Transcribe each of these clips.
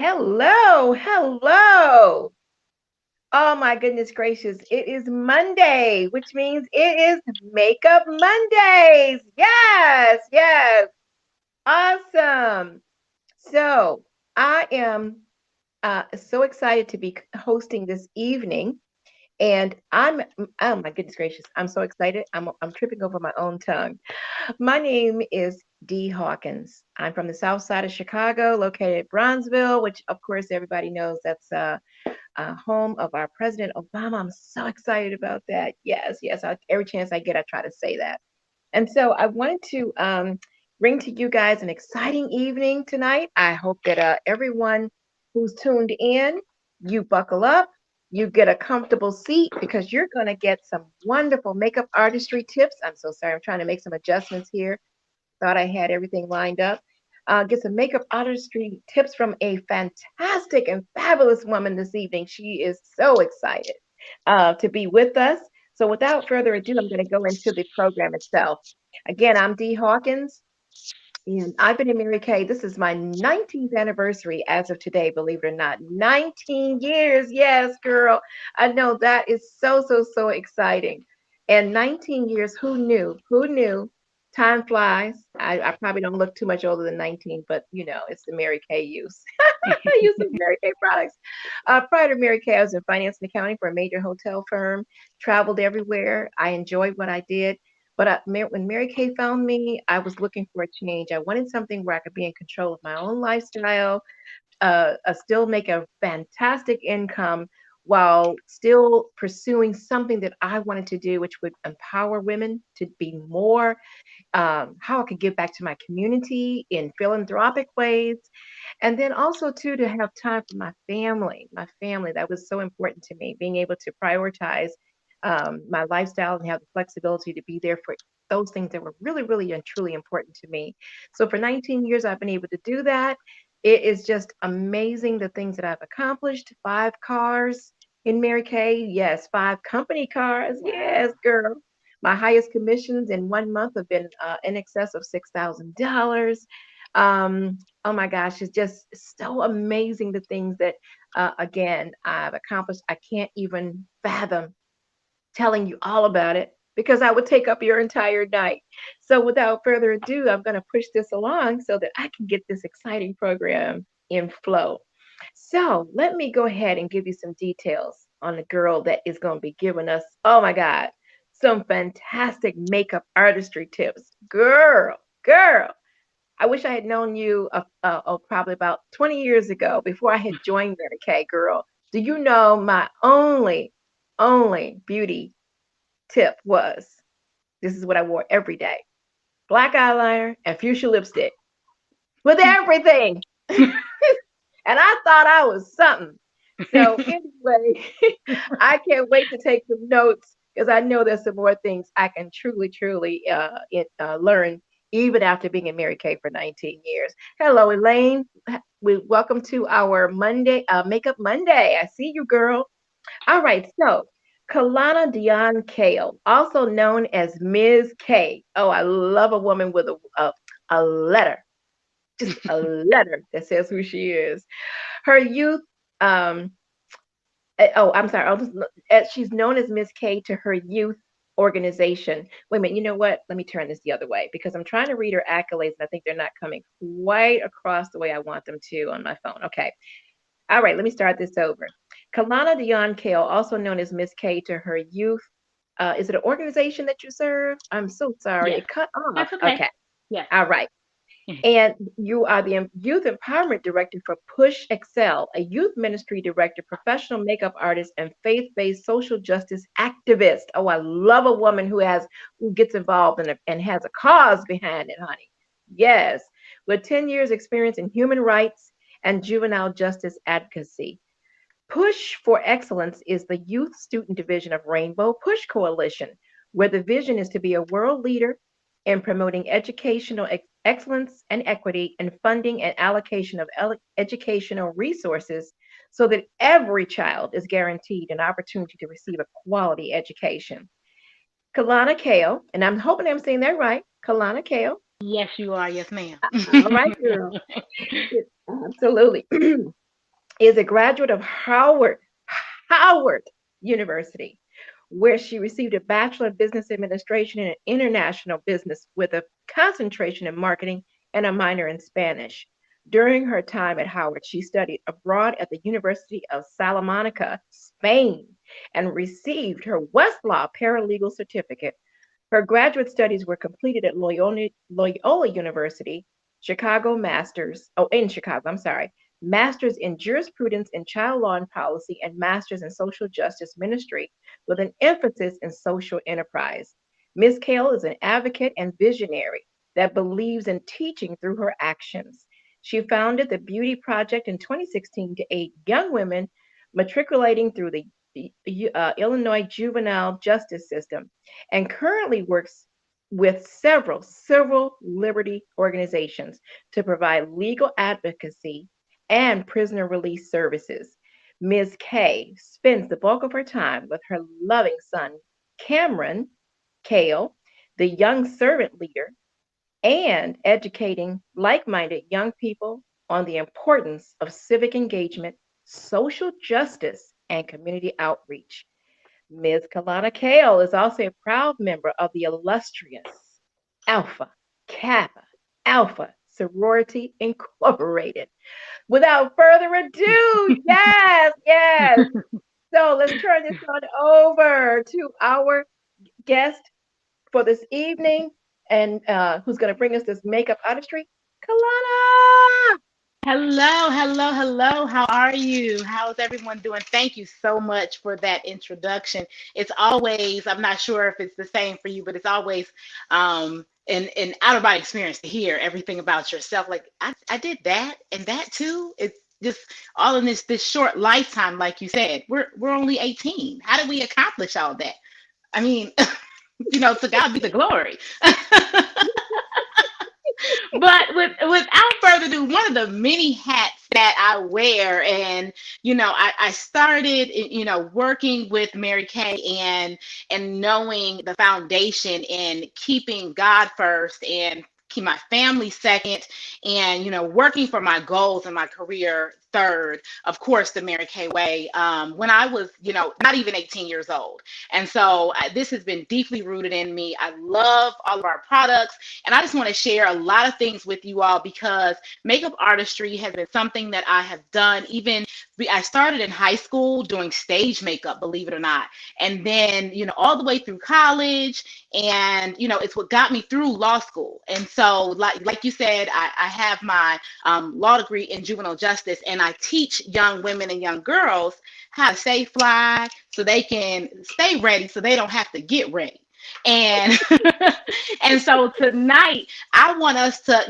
Hello, hello. Oh my goodness gracious. It is Monday, which means it is Makeup Mondays. Yes, yes. Awesome. So I am so excited to be hosting this evening. And oh my goodness gracious, I'm so excited. I'm tripping over my own tongue. My name is Dee Hawkins. I'm from the south side of Chicago, located at Bronzeville, which of course everybody knows that's home of our President Obama. I'm so excited about that. Yes, yes. Every chance I get, I try to say that. And so I wanted to bring to you guys an exciting evening tonight. I hope that everyone who's tuned in, you buckle up, you get a comfortable seat because you're going to get some wonderful makeup artistry tips. I'm so sorry. I'm trying to make some adjustments here. Thought I had everything lined up. Get some makeup artistry tips from a fantastic and fabulous woman this evening. She is so excited to be with us. So, without further ado, I'm going to go into the program itself. Again, I'm Dee Hawkins, and I've been in Mary Kay. This is my 19th anniversary as of today, believe it or not. 19 years. Yes, girl. I know that is so, so, so exciting. And 19 years, who knew? Who knew? Time flies. I probably don't look too much older than 19, but it's the Mary Kay use. I use some Mary Kay products. Prior to Mary Kay, I was in finance and accounting for a major hotel firm, traveled everywhere. I enjoyed what I did. But when Mary Kay found me, I was looking for a change. I wanted something where I could be in control of my own lifestyle, still make a fantastic income while still pursuing something that I wanted to do, which would empower women to be more, how I could give back to my community in philanthropic ways. And then also, too, to have time for my family, that was so important to me, being able to prioritize my lifestyle and have the flexibility to be there for those things that were really, really and truly important to me. So for 19 years, I've been able to do that. It is just amazing the things that I've accomplished. 5 cars in Mary Kay. Yes, 5 company cars. Yes, girl. My highest commissions in 1 month have been in excess of $6,000. Oh my gosh, it's just so amazing the things that, again, I've accomplished. I can't even fathom telling you all about it because I would take up your entire night. So without further ado, I'm going to push this along so that I can get this exciting program in flow. So let me go ahead and give you some details on the girl that is going to be giving us, oh my God, some fantastic makeup artistry tips. Girl, I wish I had known you probably about 20 years ago before I had joined Mary Kay, girl. Do you know my only beauty tip was this is what I wore every day: black eyeliner and fuchsia lipstick with everything. And I thought I was something. So, anyway, I can't wait to take some notes because I know there's some more things I can truly learn even after being in Mary Kay for 19 years. Hello, Elaine. Welcome to our Monday, Makeup Monday. I see you, girl. All right, so Kalana Dion Cale, also known as Ms. K. Oh, I love a woman with a letter, just a letter that says who she is. Her youth, um, oh, I'm sorry, she's known as Ms. K to her youth organization. Wait a minute, you know what? Let me turn this the other way because I'm trying to read her accolades and I think they're not coming quite across the way I want them to on my phone. Okay. All right, let me start this over. Kalana Dion Cale, also known as Miss K to her youth. Is it an organization that you serve? I'm so sorry. Yes, It cut off. that's okay. Okay. Yes. All right. And you are the Youth Empowerment Director for Push Excel, a youth ministry director, professional makeup artist, and faith-based social justice activist. Oh, I love a woman who gets involved and has a cause behind it, honey. Yes, with 10 years experience in human rights and juvenile justice advocacy. Push for Excellence is the youth student division of Rainbow Push Coalition, where the vision is to be a world leader in promoting educational excellence and equity in funding and allocation of educational resources so that every child is guaranteed an opportunity to receive a quality education. Kalana Kale, and I'm hoping I'm saying that right, Kalana Kale. Yes, you are. Yes, ma'am. All right, girl. Absolutely. is a graduate of Howard University, where she received a Bachelor of Business Administration in International Business with a concentration in marketing and a minor in Spanish. During her time at Howard, she studied abroad at the University of Salamanca, Spain, and received her Westlaw paralegal certificate. Her graduate studies were completed at Loyola University, Chicago Masters, oh, in Chicago, I'm sorry, Masters in Jurisprudence and Child Law and Policy, and Masters in Social Justice Ministry, with an emphasis in social enterprise. Ms. Cale is an advocate and visionary that believes in teaching through her actions. She founded the Beauty Project in 2016 to aid young women matriculating through the Illinois juvenile justice system, and currently works with several civil liberty organizations to provide legal advocacy and prisoner release services. Ms. K spends the bulk of her time with her loving son, Cameron Cale, the young servant leader, and educating like minded young people on the importance of civic engagement, social justice, and community outreach. Ms. Kalana Kale is also a proud member of the illustrious Alpha Kappa Alpha Sorority Incorporated. Without further ado, yes, yes. So let's turn this on over to our guest for this evening, and who's going to bring us this makeup artistry, Kalana. Hello, hello, hello. How are you? How's everyone doing? Thank you so much for that introduction. It's always, I'm not sure if it's the same for you, but it's always an out of body experience to hear everything about yourself. Like I did that and that too. It's just all in this short lifetime, like you said. We're only 18. How did we accomplish all that? I mean, to God be the glory. But without further ado, one of the many hats that I wear, and I started, working with Mary Kay and knowing the foundation and keeping God first and keep my family second, and working for my goals and my career third. Of course, the Mary Kay way. When I was, not even 18 years old, and so this has been deeply rooted in me. I love all of our products, and I just want to share a lot of things with you all because makeup artistry has been something that I have done. Even I started in high school doing stage makeup, believe it or not, and then all the way through college, and it's what got me through law school. And so, like you said, I have my law degree in juvenile justice, and I teach young women and young girls how to stay fly so they can stay ready so they don't have to get ready. And and so tonight I want us to,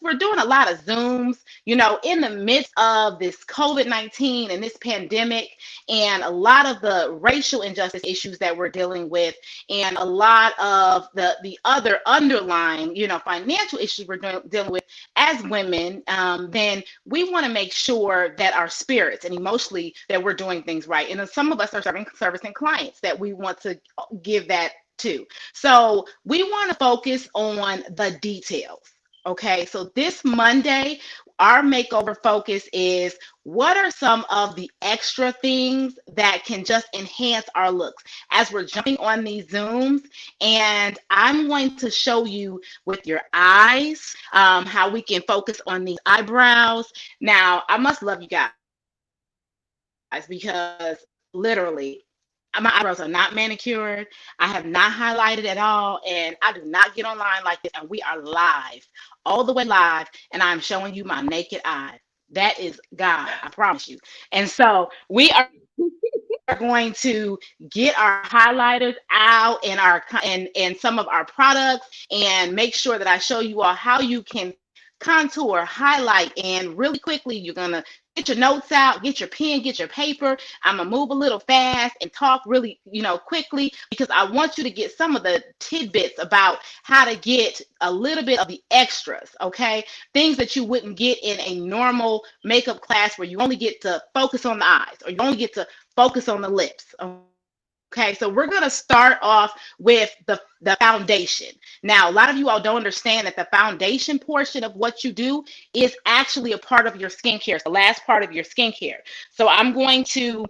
we're doing a lot of Zooms, in the midst of this COVID-19 and this pandemic and a lot of the racial injustice issues that we're dealing with and a lot of the other underlying, financial issues we're dealing with as women, then we want to make sure that our spirits and emotionally that we're doing things right. And some of us are servicing clients that we want to give that to. So we want to focus on the details. Okay, so this Monday, our makeover focus is what are some of the extra things that can just enhance our looks as we're jumping on these Zooms. And I'm going to show you with your eyes how we can focus on these eyebrows. Now, I must love you guys because literally my eyebrows are not manicured. I have not highlighted at all, and I do not get online like this. And we are live, all the way live, and I'm showing you my naked eye. That is God, I promise you. And so we are going to get our highlighters out and some of our products and make sure that I show you all how you can contour, highlight, and really quickly you're gonna get your notes out, get your pen, get your paper. I'm gonna move a little fast and talk really, quickly because I want you to get some of the tidbits about how to get a little bit of the extras, okay? Things that you wouldn't get in a normal makeup class where you only get to focus on the eyes or you only get to focus on the lips, okay? Okay, so we're going to start off with the foundation. Now, a lot of you all don't understand that the foundation portion of what you do is actually a part of your skincare. It's the last part of your skincare. So I'm going to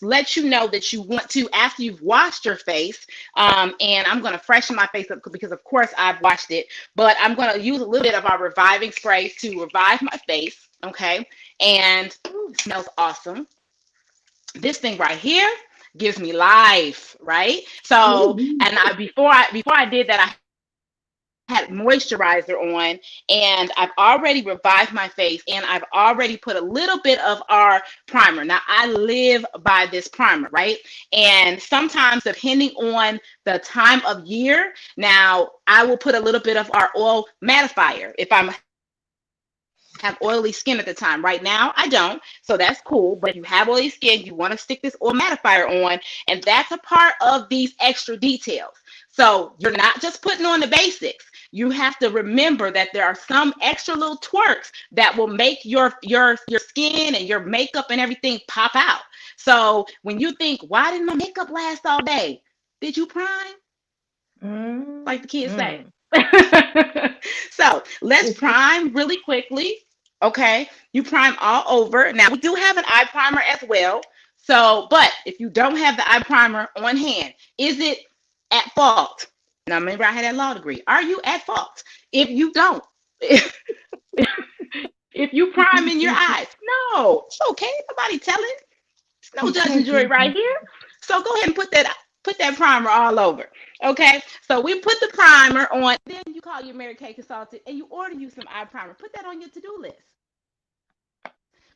let you know that you want to, after you've washed your face, and I'm going to freshen my face up because, of course, I've washed it, but I'm going to use a little bit of our reviving spray to revive my face. Okay, and ooh, it smells awesome. This thing right here gives me life, right? So, and before I did that, I had moisturizer on, and I've already revived my face, and I've already put a little bit of our primer. Now, I live by this primer, right? And sometimes, depending on the time of year, now I will put a little bit of our oil mattifier if I'm have oily skin at the time. Right now, I don't, so that's cool. But if you have oily skin, you want to stick this oil mattifier on, and that's a part of these extra details. So you're not just putting on the basics. You have to remember that there are some extra little twerks that will make your skin and your makeup and everything pop out. So when you think, why didn't my makeup last all day? Did you prime? Like the kids say. Mm-hmm. So let's prime really quickly. Okay, you prime all over. Now we do have an eye primer as well. So, but if you don't have the eye primer on hand, is it at fault? Now remember, I had that law degree. Are you at fault if you don't? If you prime in your eyes, no, it's okay. Nobody telling. It's no judge and jury right here. So go ahead and put that primer all over. Okay. So we put the primer on. Then you call your Mary Kay consultant and you order you some eye primer. Put that on your to-do list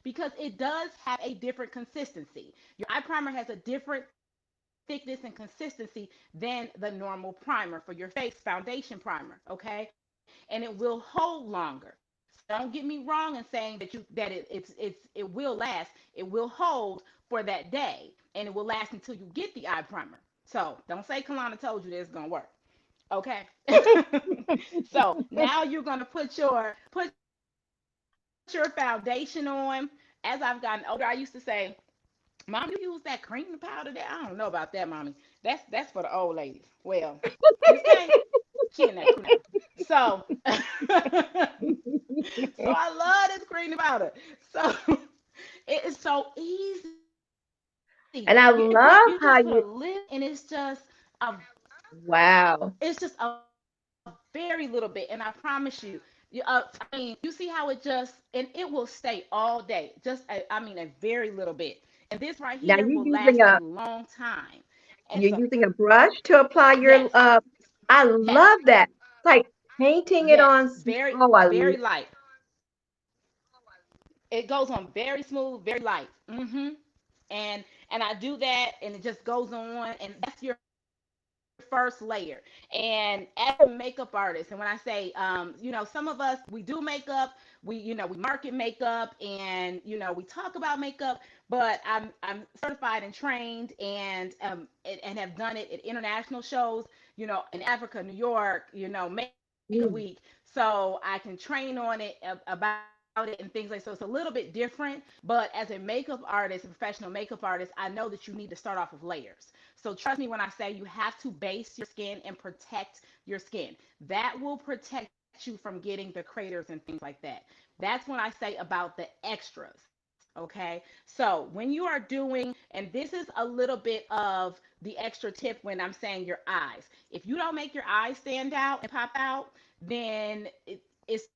because it does have a different consistency. Your eye primer has a different thickness and consistency than the normal primer for your face foundation primer. Okay. And it will hold longer. So don't get me wrong in saying that it will last. It will hold for that day, and it will last until you get the eye primer. So don't say Kalana told you that it's gonna work. Okay. So now you're gonna put your foundation on. As I've gotten older, I used to say, "Mom, you use that cream powder there? I don't know about that, mommy. That's for the old ladies." Well, Miss K, she in that crew now. So, so I love this cream powder. So it is so easy. You just put And I a little, love and how you, a wow. it's just a very little bit. And I promise you, I mean, you see how it just, and it will stay all day. Just I mean, a very little bit. And this right Now here will last a long time. And you're so, using a brush to apply yes, your I yes, love that. It's like painting it yes, on oh, I very light. It goes on very smooth, very light. And I do that, and it just goes on, and that's your first layer. And as a makeup artist, and when I say, some of us we do makeup, we market makeup, and we talk about makeup, but I'm certified and trained, and have done it at international shows, in Africa, New York, Makeup Week, love. so I can train on it about it and things like so. It's a little bit different, but as a makeup artist, a professional makeup artist, I know that you need to start off with layers. So trust me when I say you have to base your skin and protect your skin. That will protect you from getting the craters and things like that. That's when I say about the extras. Okay. So when you are doing, and this is a little bit of the extra tip when I'm saying your eyes. If you don't make your eyes stand out and pop out, then it's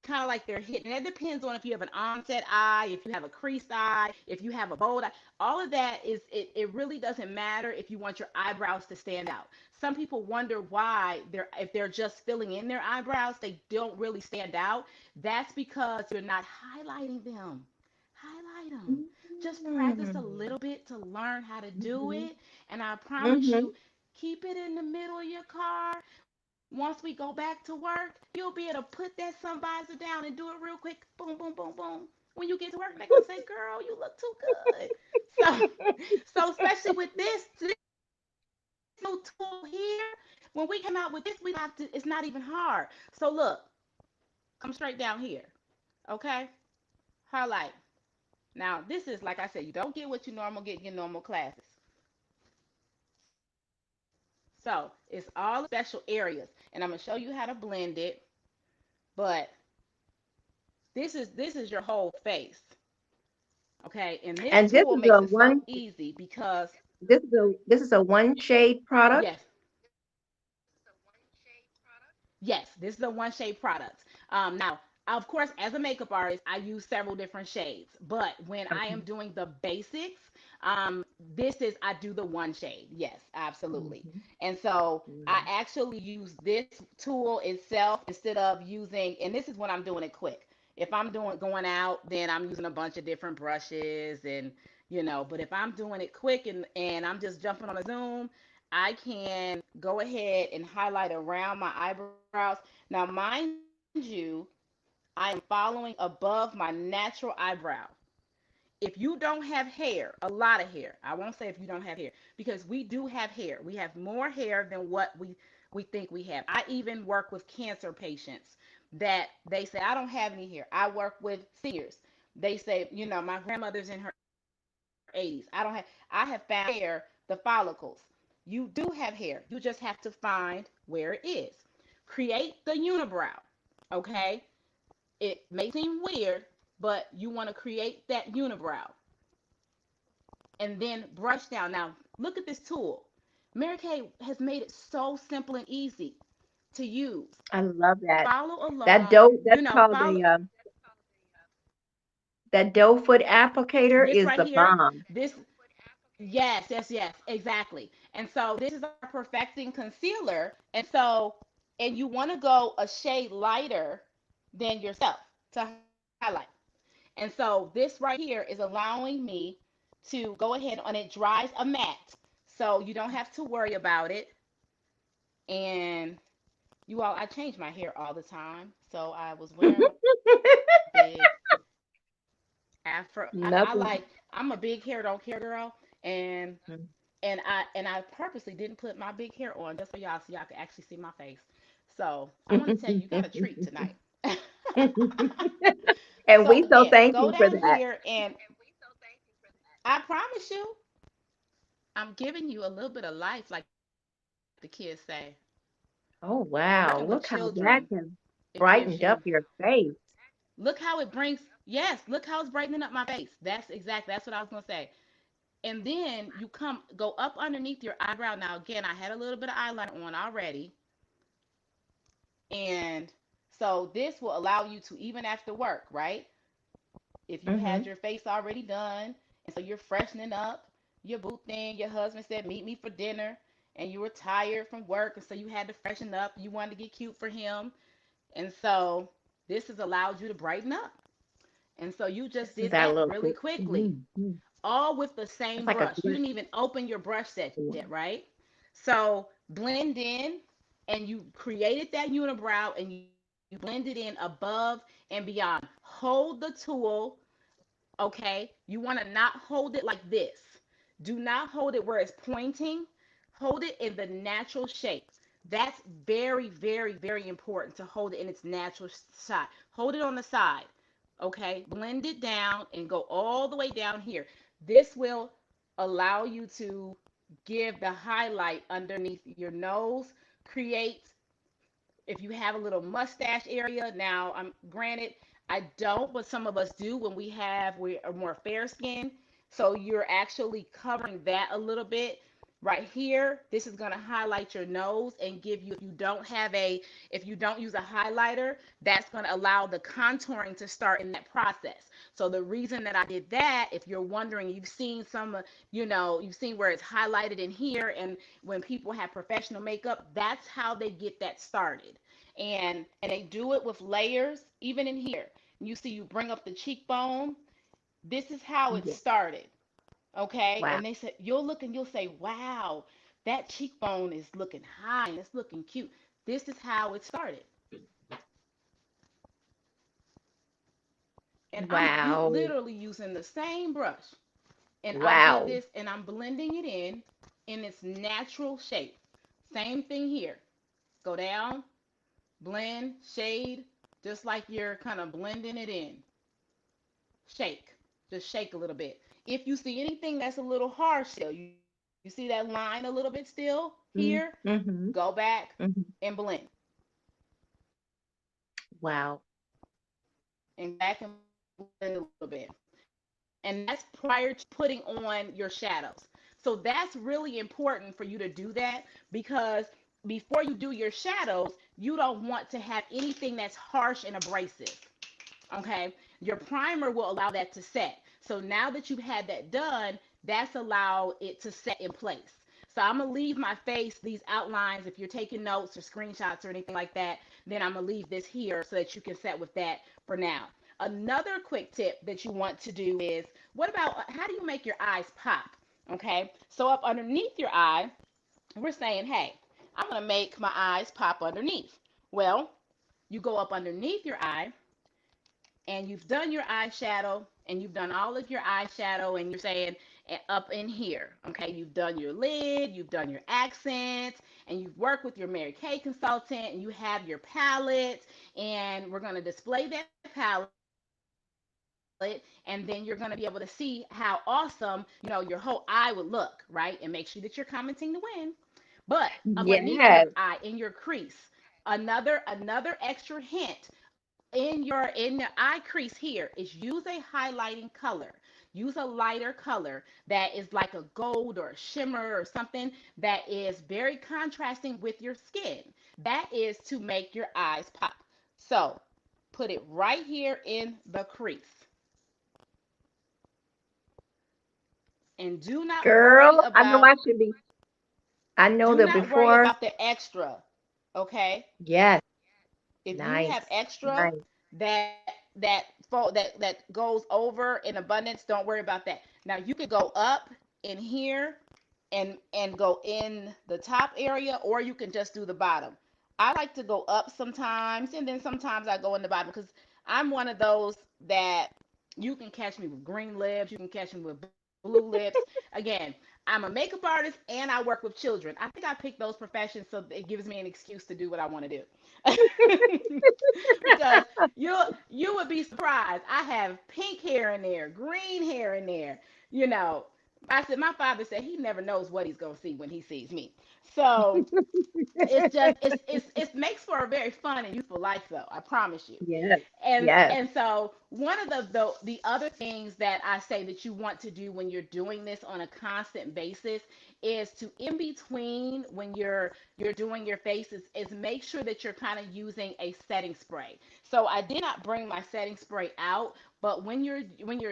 kind of like they're hidden. And it depends on if you have an onset eye, if you have a creased eye, if you have a bold eye. All of that it really doesn't matter if you want your eyebrows to stand out. Some people wonder why if they're just filling in their eyebrows, they don't really stand out. That's because you're not highlighting them. Highlight them. Just practice a Mm-hmm. little bit to learn how to do it. And I promise Mm-hmm. you, keep it in the middle of your car. Once we go back to work, you'll be able to put that sun visor down and do it real quick. Boom, boom, boom, boom. When you get to work, they're gonna say, "Girl, you look too good." So, so especially with this new tool here, when we came out with this, we don't have to. It's not even hard. So look, come straight down here. Okay, highlight. Now this is like I said, you don't get what you normal get in your normal classes. So it's all special areas, and I'm gonna show you how to blend it. But this is your whole face, okay? And this And this tool is makes a it so one. easy because This is a one shade product. yes, yes, this is a one shade product. Now, of course, as a makeup artist, I use several different shades, but when I am Okay. doing the basics, this is I do the one shade. Yes, absolutely. Mhm. And so I Wow. actually use this tool itself instead of using, and this is when I'm doing it quick. If I'm doing going out, then I'm using a bunch of different brushes and but if I'm doing it quick and I'm just jumping on a Zoom, I can go ahead and highlight around my eyebrows. Now, mind you, I am following above my natural eyebrow. If you don't have hair, a lot of hair, I won't say if you don't have hair, because we do have hair. We have more hair than what we think we have. I even work with cancer patients that they say I don't have any hair. I work with seniors. They say, my grandmother's in her 80s. I have found hair, the follicles. You do have hair. You just have to find where it is. Create the unibrow. Okay? It may seem weird, but you want to create that unibrow and then brush down. Now, look at this tool. Mary Kay has made it so simple and easy to use. I love that. Follow That along, doe. That's called follow that doe foot applicator this is right the here. bomb. This Yes, yes, yes, exactly. And so this is our perfecting concealer. And you want to go a shade lighter than yourself to highlight. And so this right here is allowing me to go ahead and it dries a matte. So you don't have to worry about it. And you all, I change my hair all the time. So I was wearing my big afro. Nothing. I'm a big hair don't care girl. And and I purposely didn't put my big hair on just for y'all so y'all could actually see my face. So I want to tell you, you got a treat tonight. And So we so again, thank go you for down that. here and I promise you, I'm giving you a little bit of life, like the kids say. Oh Working with wow, look how children, that has it gives you brightened up your face. look how it brings yes, look how it's brightening up my face. That's what I was gonna say. And then you go up underneath your eyebrow. Now again, I had a little bit of eyeliner on already. And so this will allow you to, even after work, right? If you had Hmm. your face already done, and so you're freshening up your boo thing, your husband said, meet me for dinner, and you were tired from work, and so you had to freshen up. You wanted to get cute for him. And so this has allowed you to brighten up. And so you just This is did our that little. really quickly, all with the It's same like a brush. You glitter. didn't even open your brush set yet, right? So blend in, and you created that unibrow and you blend it in above and beyond. Hold the tool, okay? You want to not hold it like this. Do not hold it where it's pointing. Hold it in the natural shape. That's very, very, very important to hold it in its natural side. Hold it on the side, okay? Blend it down and go all the way down here. This will allow you to give the highlight underneath your nose, create if you have a little mustache area. Now, I'm granted I don't, but some of us do when we are more fair skinned. So you're actually covering that a little bit right here. This is going to highlight your nose and give you, if you don't use a highlighter, that's going to allow the contouring to start in that process. So the reason that I did that, if you're wondering, you've seen you've seen where it's highlighted in here, and when people have professional makeup, that's how they get that started. And they do it with layers, even in here. You see, you bring up the cheekbone. This is how it Yeah. started. Okay, Wow. and they said you'll look and you'll say, "Wow, that cheekbone is looking high and it's looking cute." This is how it started, and I'm Wow. literally using the same brush, and I did Wow. this, and I'm blending it in its natural shape. Same thing here. Go down, blend, shade, just like you're kind of blending it in. Shake, just shake a little bit. If you see anything that's a little harsh, still, you see how You see that line a little bit still here? Mm-hmm. Go back Hmm. and blend. Wow. And go back and blend a little bit. And that's prior to putting on your shadows. So that's really important for you to do that because before you do your shadows, you don't want to have anything that's harsh and abrasive. Okay, your primer will allow that to set. So now that you've had that done, that's allow it to set in place. So I'm gonna leave my face, these outlines. If you're taking notes or screenshots or anything like that, then I'm gonna leave this here so that you can set with that for now. Another quick tip that you want to do is, what about how do you make your eyes pop? Okay, so up underneath your eye, we're saying, hey, I'm gonna make my eyes pop underneath. Well, you go up underneath your eye and you've done your eyeshadow and you've done all of your eyeshadow and you're saying up in here, okay, you've done your lid, you've done your accents, and you've worked with your Mary Kay consultant and you have your palette, and we're going to display that palette, and then you're going to be able to see how awesome, your whole eye would look, right? And make sure that you're commenting to win. But underneath your eye, in your Yes. crease, another extra hint in the eye crease here is use a highlighting color. Use a lighter color that is like a gold or a shimmer or something that is very contrasting with your skin. That is to make your eyes pop. So put it right here in the crease. And Girl, I know I should be. I know do that not worry before. about the extra. Okay? Yes. If you have Nice. extra Nice. that goes over in abundance, don't worry about that. Now you could go up in here and go in the top area, or you can just do the bottom. I like to go up sometimes, and then sometimes I go in the bottom because I'm one of those that you can catch me with green lips, you can catch me with blue lips. Again, I'm a makeup artist and I work with children. I think I picked those professions so it gives me an excuse to do what I want to do. Because you would be surprised. I have pink hair in there, green hair in there. You know, I said my father said he never knows what he's gonna see when he sees me. So it's just it makes for a very fun and youthful life though, I promise you. Yes. and Yes. and so one of the other things that I say that you want to do when you're doing this on a constant basis is to, in between when you're doing your faces, is make sure that you're kind of using a setting spray. So I did not bring my setting spray out, but when you're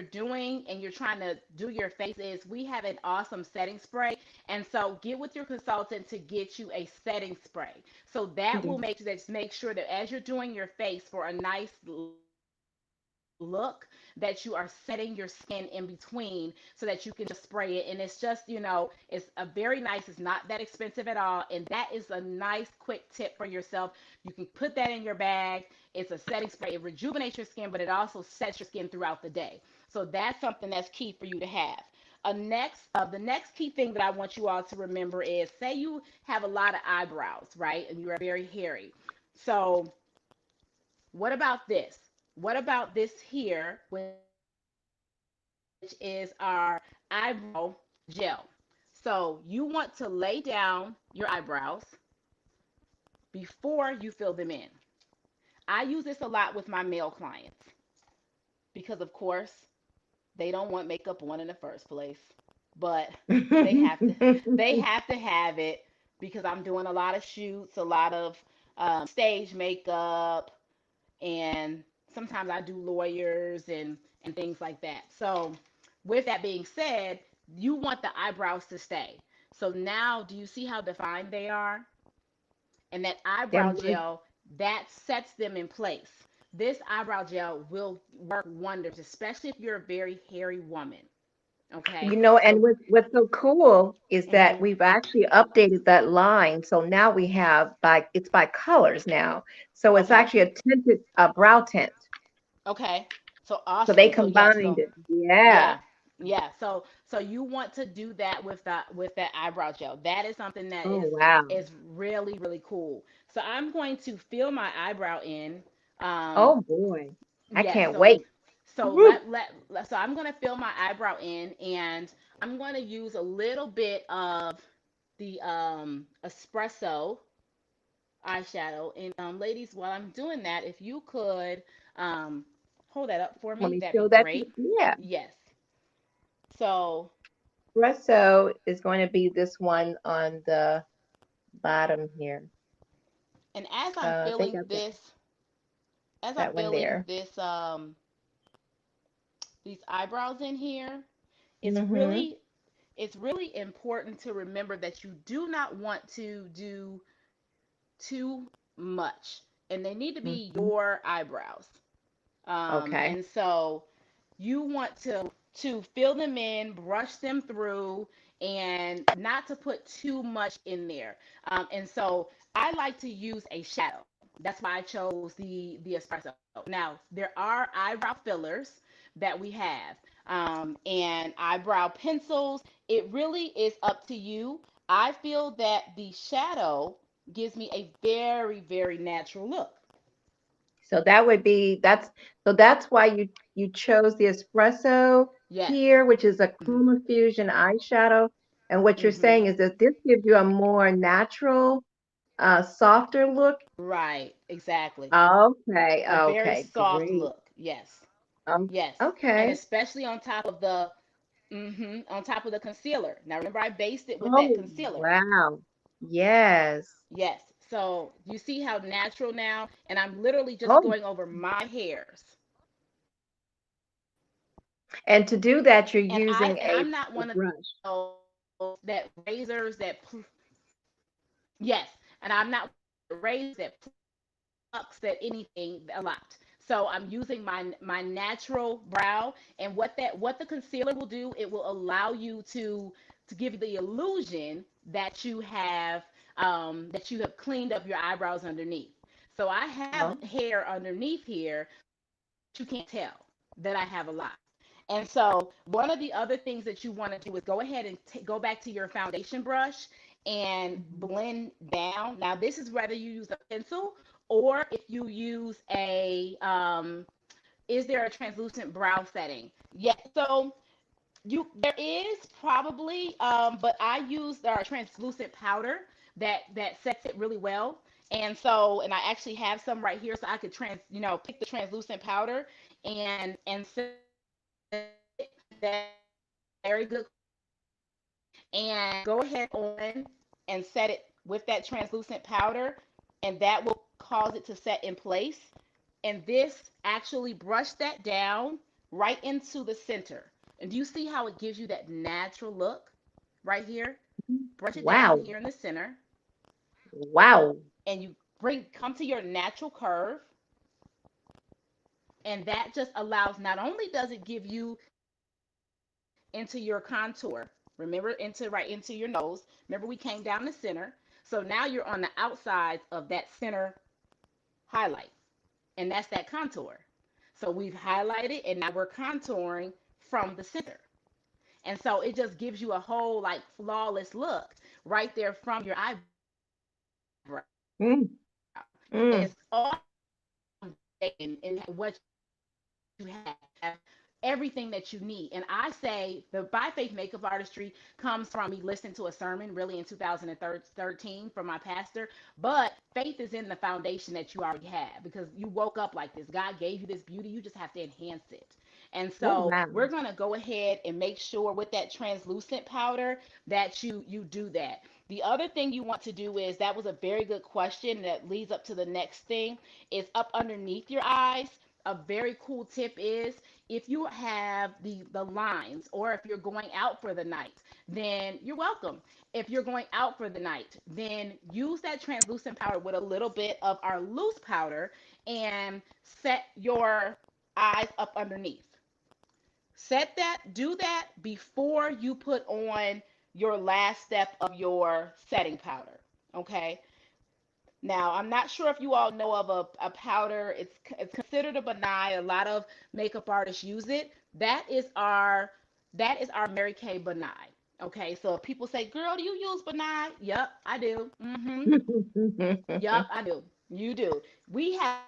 doing and you're trying to do your faces, we have an awesome setting spray. And so get with your consultant to get you a setting spray. So that will Yes. make sure that as you're doing your face for a nice look, that you are setting your skin in between so that you can just spray it. And it's just, it's a very nice, it's not that expensive at all. And that is a nice quick tip for yourself. You can put that in your bag. It's a setting spray. It rejuvenates your skin, but it also sets your skin throughout the day. So that's something that's key for you to have. The next key thing that I want you all to remember is, say you have a lot of eyebrows, right? And you are very hairy. So what about this? What about this here, which is our eyebrow gel? So you want to lay down your eyebrows before you fill them in. I use this a lot with my male clients because, of course, they don't want makeup on in the first place, but they have to they have to have it because I'm doing a lot of shoots, a lot of stage makeup, and sometimes I do lawyers and things like that. So with that being said, you want the eyebrows to stay. So now, do you see how defined they are? And that eyebrow Them good. gel, that sets them in place. This eyebrow gel will work wonders, especially if you're a very hairy woman. Okay, And so what's so cool is that mhm, we've actually updated that line. So now we have it's by colors now. So it's okay, actually a tinted brow tint. okay. So So they awesome. So yes, combined so it. Yeah. yeah, yeah. So you want to do that with that eyebrow gel. That is something that Oh wow. is really really cool. So I'm going to fill my eyebrow in. Um, Oh boy. I yes. can't So wait. So Woo. so I'm gonna fill my eyebrow in, and I'm gonna use a little bit of the espresso eyeshadow. And ladies, while I'm doing that, if you could um, hold that up for Want me, me to that'd be show that? great. Yeah. Yes. So, Espresso is going to be this one on the bottom here. and as I'm I think filling I've got this, as I'm that one filling there. this these eyebrows in here, it's Mm-hmm. really it's really important to remember that you do not want to do too much, and they need to be Mm-hmm. your eyebrows. Okay. And so you want to fill them in, brush them through, and not to put too much in there. And so I like to use a shadow. That's why I chose the espresso. Now there are eyebrow fillers that we have, and eyebrow pencils. It really is up to you. I feel that the shadow gives me a very, very natural look. So that would be that's why you chose the espresso Yes. here, which is a Hmm. chroma fusion eyeshadow. And what you're Hmm. saying is that this gives you a more natural, softer look. Right, exactly. Okay, A very okay, soft great. look. Yes. Um, Yes. And okay. especially on top of the on top of the concealer. Now remember I based it with that Oh, concealer. wow. Yes. Yes. So you see how natural now, and I'm literally just Oh, going over my hairs. and to do that, you're And I using and I'm not a one of brush. those that razors that yes, and I'm not razors that plucks at anything a lot. So I'm using my natural brow, and what the concealer will do, it will allow you to give you the illusion that you have cleaned up your eyebrows underneath. So I have Oh, hair underneath here, but you can't tell that I have a lot. And so one of the other things that you want to do is go ahead and go back to your foundation brush and mhm. blend down. Now this is whether you use a pencil or if you use a is there a translucent brow setting? Yeah, so you there is probably but I use our translucent powder that sets it really well. And I actually have some right here so I could pick the translucent powder and set it. That's a very good question. And go ahead on and set it with that translucent powder, and that will cause it to set in place. And this actually brush that down right into the center. And do you see how it gives you that natural look right here? Brush it down Wow. here in the center, Wow. and you come to your natural curve, and that just allows, not only does it give you into your contour, remember, right into your nose. Remember, we came down the center. So now you're on the outside of that center highlight, and that's that contour. So we've highlighted, and now we're contouring from the center. And so it just gives you a whole like flawless look right there from your eyebrow. And it's all Mm. in what you have everything that you need. And I say the By Faith Makeup Artistry comes from me listening to a sermon really in 2013 from my pastor. But faith is in the foundation that you already have because you woke up like this. God gave you this beauty. You just have to enhance it. And Oh, so wow. we're going to go ahead and make sure with that translucent powder that you do that. The other thing you want to do is, that was a very good question that leads up to the next thing, is up underneath your eyes. A very cool tip is, if you have the lines, or if you're going out for the night, then you're welcome. If you're going out for the night, then use that translucent powder with a little bit of our loose powder and set your eyes up underneath. Do that before you put on your last step of your setting powder. Okay. Now, I'm not sure if you all know of a powder. It's considered a benign. A lot of makeup artists use it. That is our Mary Kay benign. Okay, so if people say, "Girl, do you use benign?" Yep, I do. Yep, I do. You do. We have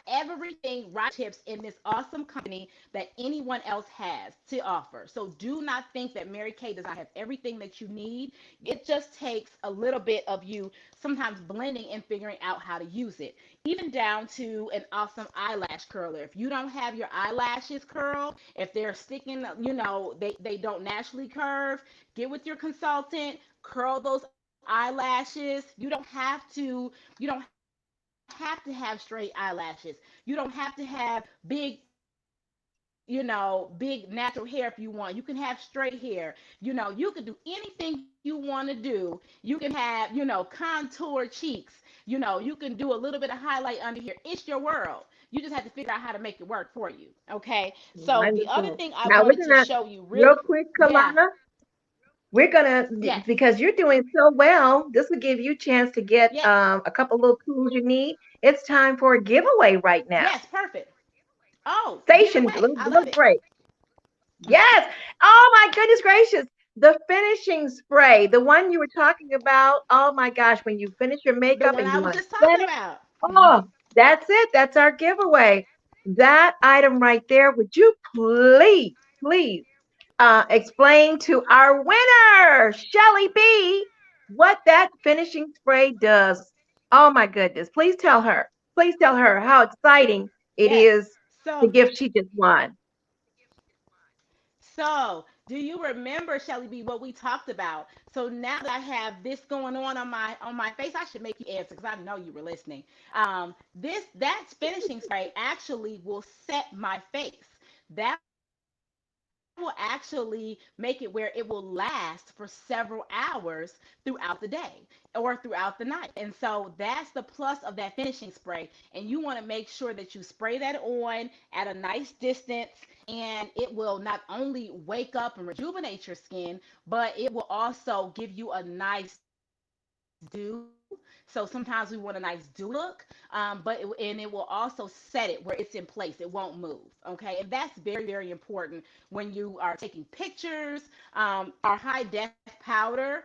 everything right fingertips in this awesome company that anyone else has to offer. So do not think that Mary Kay does not have everything that you need. It just takes a little bit of you sometimes blending and figuring out how to use it. Even down to an awesome eyelash curler. If you don't have your eyelashes curled, if they're sticking, they don't naturally curve, get with your consultant, curl those eyelashes. You don't have to have straight eyelashes. You don't have to have big, big natural hair if you want. You can have straight hair. You can do anything you want to do. You can have, contour cheeks. You can do a little bit of highlight under here. It's your world. You just have to figure out how to make it work for you. Okay. So the other thing I Wonderful. wanted to Now we're show gonna you really, real quick, yeah, Kalana. We're gonna yes, because you're doing so well. This will give you a chance to get yeah, a couple little tools you need. It's time for a giveaway right now. yes, perfect. Oh, give it Station, away. I love little it. break. Yes. Oh my goodness gracious. The finishing spray, the one you were talking about. Oh my gosh, when you finish your The makeup one and I you was want to just talking set it. about. Oh, that's it. That's our giveaway. That item right there. Would you please explain to our winner, Shelly B, what that finishing spray does? Oh my goodness. Please tell her. Please tell her how exciting it Yes. is, the So, gift she just won. do you remember, Shelly B, what we talked about? So now that I have this going on my face, I should make you answer because I know you were listening. This that finishing spray actually will set my face. That will actually make it where it will last for several hours throughout the day or throughout the night. And so that's the plus of that finishing spray. And you want to make sure that you spray that on at a nice distance, and it will not only wake up and rejuvenate your skin, but it will also give you a nice dew. So sometimes we want a nice dewy look, and it will also set it where it's in place. It won't move. Okay, and that's very, very important when you are taking pictures. Our high def powder,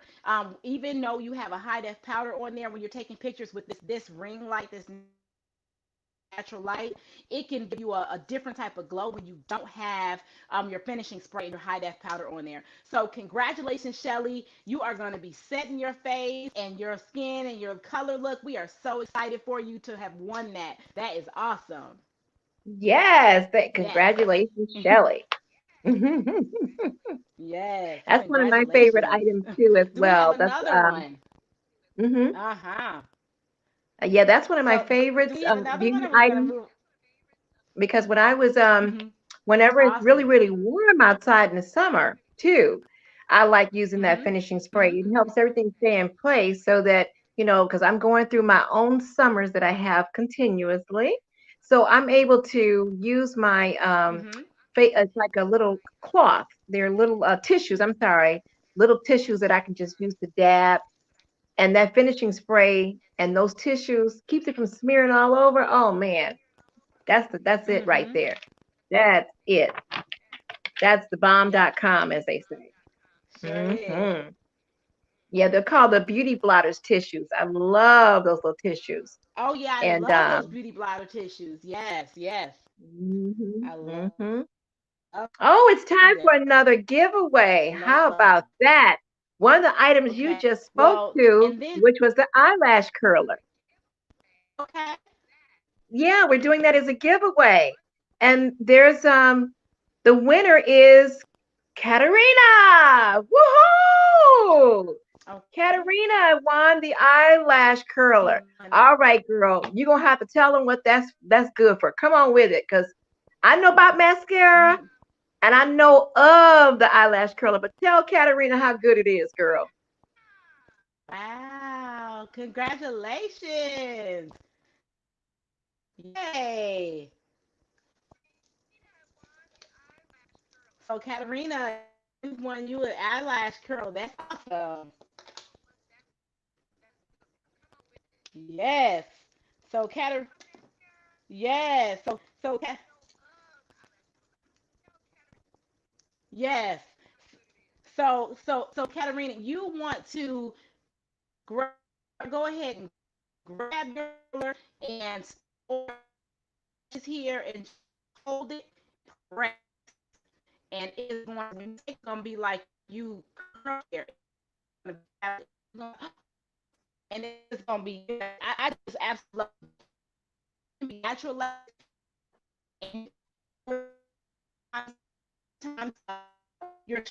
even though you have a high def powder on there, when you're taking pictures with this ring light, this natural light, it can give you a different type of glow when you don't have your finishing spray and your high def powder on there. So congratulations, Shelly. You are going to be setting your face and your skin and your color look. We are so excited for you to have won that. That is awesome. Yes, Yes. congratulations, Shelly. Yes. That's one of my favorite Congratulations. items too, as Do we have well. That's another one? mhm. Uh-huh. Yeah, that's one of my So, do favorites we have another one, beauty or we're gonna items move? because when I was Hmm. whenever it's really Awesome. really warm outside in the summer too, I like using that Hmm. finishing spray. It helps everything stay in place so that because I'm going through my own summers that I have continuously, so I'm able to use my Hmm. it's like a little cloth. They're little tissues. I'm sorry, little tissues that I can just use to dab, and that finishing spray and those tissues keeps it from smearing all over. Oh man, that's it right Hmm. there. That's it. That's the bomb.com, as they say. Sure is. Yeah, they're called the beauty blotters tissues. I love those little tissues. Oh yeah, I And love those beauty bladder tissues. Yes, yes. mhm, I love them. mhm. Oh, it's time for another giveaway. Love How them. about that? One of the items you Okay. just spoke Well, to, and then which was the eyelash curler. okay. Yeah, we're doing that as a giveaway. And there's the winner is Katerina. Woohoo! Okay. Katerina won the eyelash curler. She won. All right, girl. You're gonna have to tell them what that's good for. Come on with it, because I know about mascara You. and I know of the eyelash curler, but tell Katerina how good it is, girl. Wow. Congratulations. Yay. So Katerina, you won you an eyelash curl. That's awesome. Yes. So Kater yes. Yes. So Katerina, you want to go ahead and grab your curler and store here and just hold it, press, and it is going when you take it's gonna be like you curl here. It's gonna and it's gonna be I just absolutely love it. Be natural and times your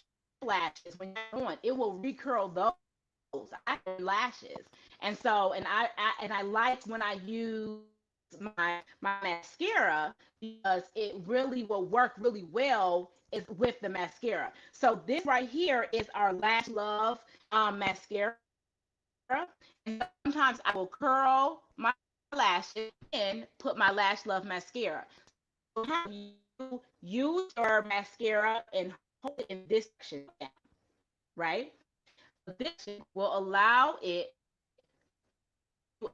lashes when you're on, it will recurl those after lashes. And so, and I like when I use my mascara because it really will work really well is with the mascara. So this right here is our Lash Love mascara. And sometimes I will curl my lashes and put my Lash Love mascara. You use your mascara and hold it in this section, right? So this will allow it a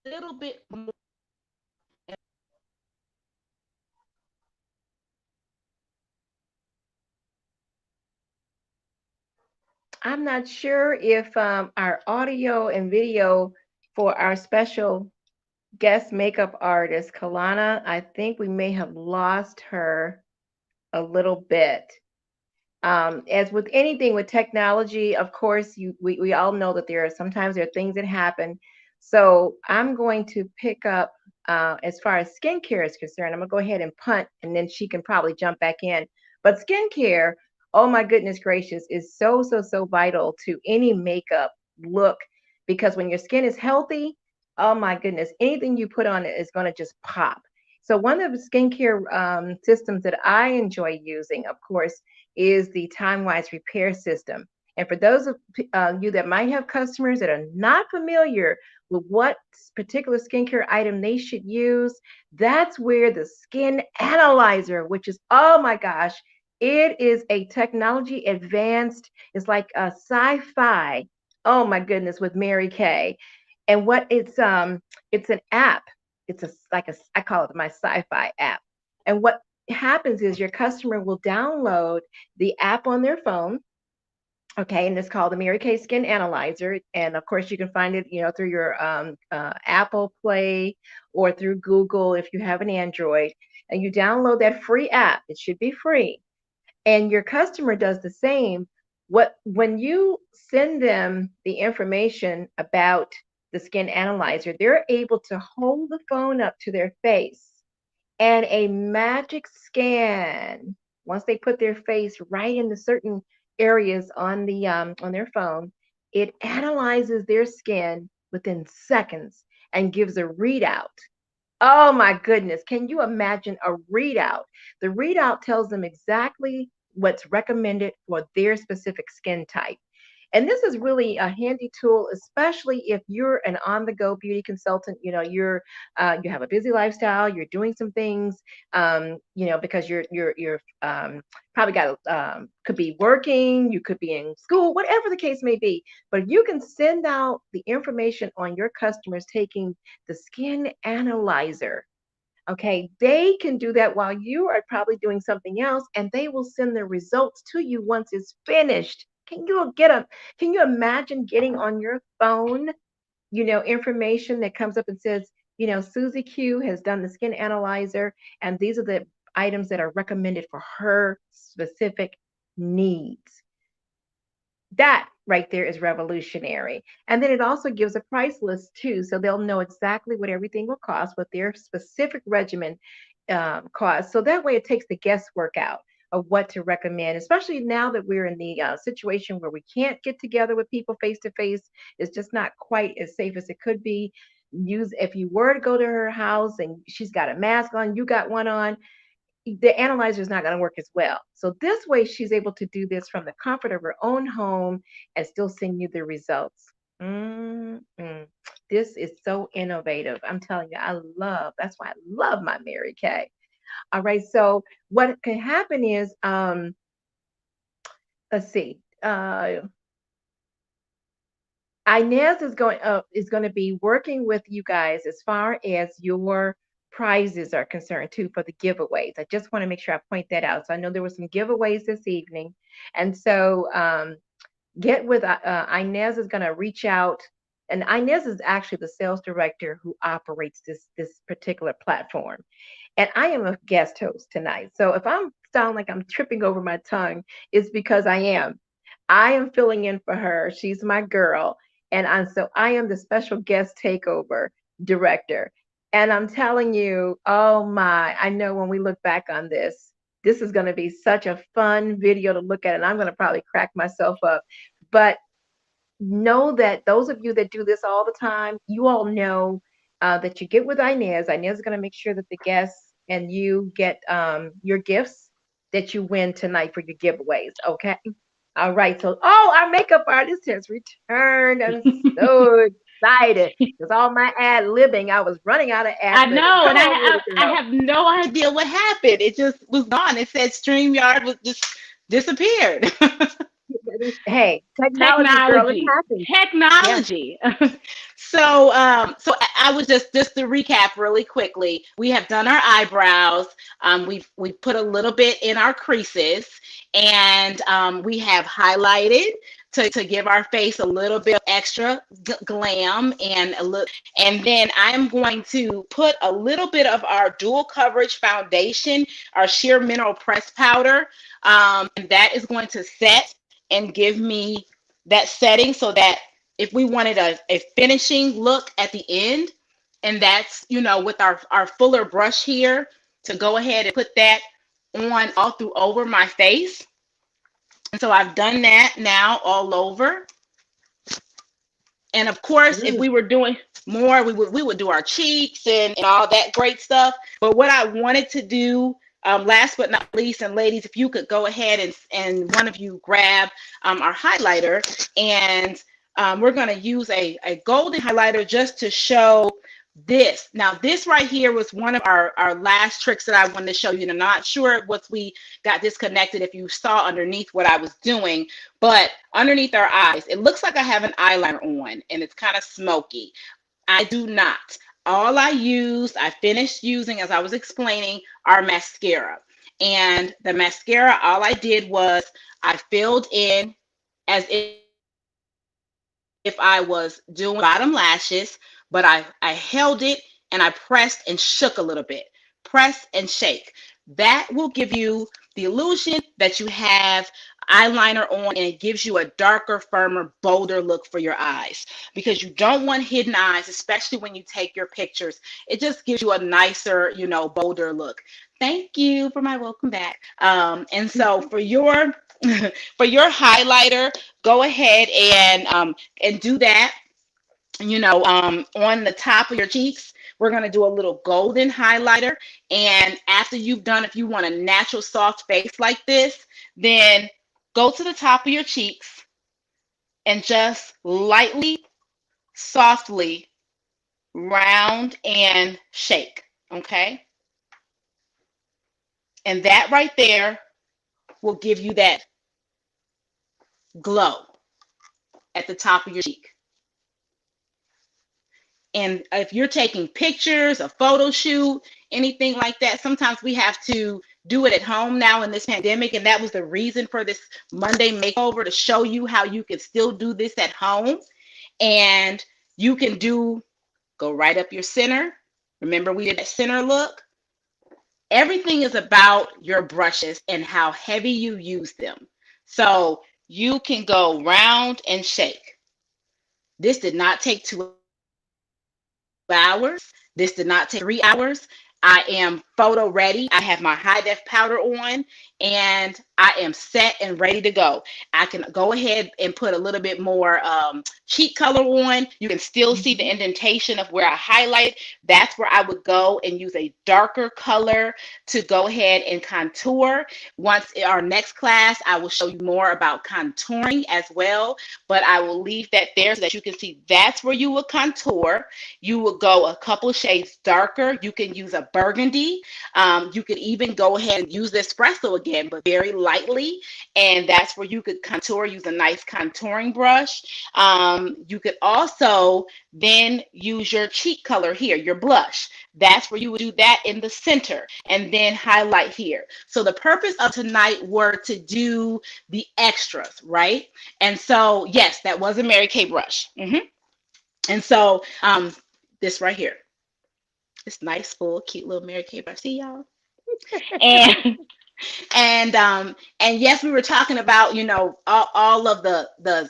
little bit more. I'm not sure if our audio and video for our special guest makeup artist, Kalana, I think we may have lost her a little bit. As with anything with technology, of course, we all know that there are things that happen. So I'm going to pick up as far as skincare is concerned. I'm gonna go ahead and punt, and then she can probably jump back in. But skincare, oh my goodness gracious, is so vital to any makeup look because when your skin is healthy, oh my goodness, anything you put on it is gonna just pop. So one of the skincare systems that I enjoy using, of course, is the time-wise repair system. And for those of you that might have customers that are not familiar with what particular skincare item they should use, that's where the skin analyzer, which is, oh my gosh, it is a technology advanced, it's like a sci-fi. Oh my goodness, with Mary Kay. And what it's an app. It's a like a I call it my sci-fi app. And what happens is your customer will download the app on their phone. Okay, and it's called the Mary Kay Skin Analyzer, and of course you can find it, through your Apple Play or through Google if you have an Android, and you download that free app. It should be free, and your customer does the same. What when you send them the information about the skin analyzer, they're able to hold the phone up to their face and a magic scan. Once they put their face right in the certain areas on their phone, it analyzes their skin within seconds and gives a readout. Oh my goodness, can you imagine a readout? The readout tells them exactly what's recommended for their specific skin type. And this is really a handy tool, especially if you're an on-the-go beauty consultant. You have a busy lifestyle. You're doing some things, because you're probably got could be working, you could be in school, whatever the case may be. But you can send out the information on your customers taking the skin analyzer. Okay, they can do that while you are probably doing something else, and they will send the results to you once it's finished. Can you imagine getting on your phone, information that comes up and says, Susie Q has done the skin analyzer, and these are the items that are recommended for her specific needs. That right there is revolutionary. And then it also gives a price list too, so they'll know exactly what everything will cost, what their specific regimen costs. So that way it takes the guesswork out of what to recommend, especially now that we're in the situation where we can't get together with people face to face. It's just not quite as safe as it could be. Use if you were to go to her house and she's got a mask on, you got one on, the analyzer is not going to work as well. So this way, she's able to do this from the comfort of her own home and still send you the results. Mm-mm. This is so innovative. I'm telling you, that's why I love my Mary Kay. All right. So what can happen is, let's see, Inez is going to be working with you guys as far as your prizes are concerned too for the giveaways. I just want to make sure I point that out. So I know there were some giveaways this evening, and so get with Inez is going to reach out And Inez is actually the sales director who operates this particular platform. And I am a guest host tonight. So if I'm sound like I'm tripping over my tongue, it's because I am. I am filling in for her. She's my girl. So I am the special guest takeover director. And I'm telling you, oh my, I know when we look back on this is going to be such a fun video to look at. And I'm going to probably crack myself up. But know that those of you that do this all the time, you all know that you get with Inez. Inez is going to make sure that the guests and you get your gifts that you win tonight for your giveaways. Okay. All right. So, oh, our makeup artist has returned. I'm so excited because all my ad libbing, I was running out of ad I libbing. know, Come and on, little I girl. have no idea what happened. It just was gone. It said StreamYard was just disappeared. Hey, technology, girl, it Technology, happens. Yeah. technology. So I was just to recap really quickly. We have done our eyebrows. We've put a little bit in our creases, and we have highlighted to give our face a little bit of extra glam and a little. And then I'm going to put a little bit of our dual coverage foundation, our sheer mineral press powder, and that is going to set and give me that setting so that if we wanted a finishing look at the end, and that's, with our fuller brush here, to go ahead and put that on all through over my face. And so I've done that now all over. And of course, if Ooh. we were doing more, we would do our cheeks and all that great stuff. But what I wanted to do, last but not least, and ladies, if you could go ahead and one of you grab our highlighter, and we're going to use a golden highlighter just to show this. Now, this right here was one of our last tricks that I wanted to show you. And I'm not sure once we got disconnected if you saw underneath what I was doing, but underneath our eyes, it looks like I have an eyeliner on and it's kind of smoky. I do not. I finished using, as I was explaining, our mascara. And the mascara, all I did was I filled in as if I was doing bottom lashes, but I held it and I pressed and shook a little bit. Press and shake. That will give you the illusion that you have eyeliner on, and it gives you a darker, firmer, bolder look for your eyes, because you don't want hidden eyes, especially when you take your pictures. It just gives you a nicer, bolder look. Thank you for my welcome back. And so for your for your highlighter, go ahead and do that. On the top of your cheeks, we're going to do a little golden highlighter. And after you've done, if you want a natural soft face like this, then go to the top of your cheeks and just lightly, softly round and shake. Okay. And that right there will give you that glow at the top of your cheek. And if you're taking pictures, a photo shoot, anything like that, sometimes we have to do it at home now in this pandemic. And that was the reason for this Monday makeover, to show you how you can still do this at home. And you can go right up your center. Remember, we did that center look. Everything is about your brushes and how heavy you use them. So you can go round and shake. This did not take 2 hours. This did not take 3 hours. I am photo ready. I have my high def powder on, and I am set and ready to go. I can go ahead and put a little bit more cheek color on. You can still see the Mhm. indentation of where I highlight. That's where I would go and use a darker color to go ahead and contour. Once in our next class, I will show you more about contouring as well, but I will leave that there so that you can see that's where you will contour. You will go a couple shades darker. You can use a burgundy. You could even go ahead and use the espresso again, but very lightly. And that's where you could contour, use a nice contouring brush. You could also then use your cheek color here, your blush. That's where you would do that in the center and then highlight here. So the purpose of tonight were to do the extras, right? And so, yes, that was a Mary Kay brush. And so this right here, this nice, full, cute little Mary Kay brush. See y'all? And and yes, we were talking about, all of the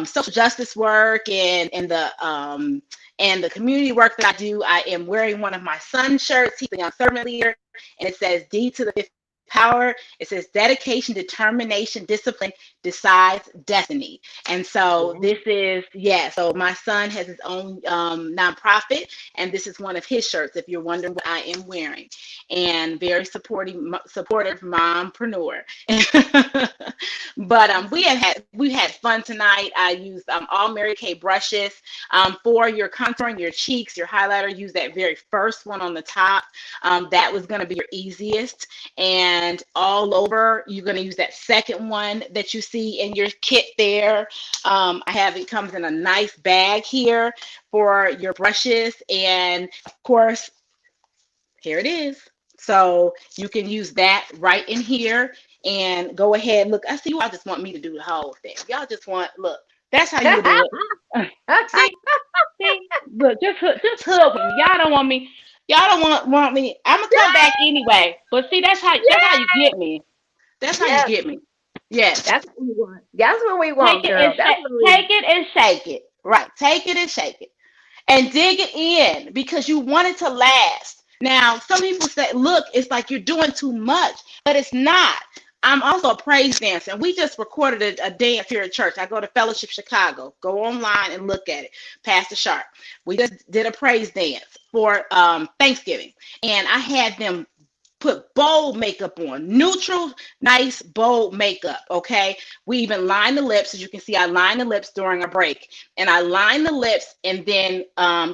social justice work and the community work that I do. I am wearing one of my son's shirts. He's a young servant leader, and it says D to the fifth power. It says dedication, determination, discipline decides destiny. And so Yeah. this is, yeah, so my son has his own nonprofit, and this is one of his shirts, if you're wondering what I am wearing. And very supportive mompreneur. But we had fun tonight. I used all Mary Kay brushes for your contouring, your cheeks, your highlighter. Use that very first one on the top. That was going to be your easiest. And all over, you're going to use that second one that you see in your kit there. It comes in a nice bag here for your brushes. And of course, here it is. So you can use that right in here and go ahead. Look, I see you all just want me to do the whole thing. Y'all just want, look, that's how you would do it. See, look, just hook with me. Y'all don't want me. Y'all don't want me. I'm gonna come back anyway. But see, that's how you get me. That's how you Yes, get me. Yes. that's what we want. That's what we Take want, it and girl. That's what we take it and shake it. Right. Take it and shake it. And dig it in because you want it to last. Now, some people say, look, it's like you're doing too much, but it's not. I'm also a praise dancer, and we just recorded a dance here at church. I go to Fellowship Chicago. Go online and look at it. Pastor Sharp. We just did a praise dance for Thanksgiving, and I had them put bold makeup on, neutral, nice, bold makeup. Okay. We even line the lips. As you can see, I lined the lips during a break, and I lined the lips and then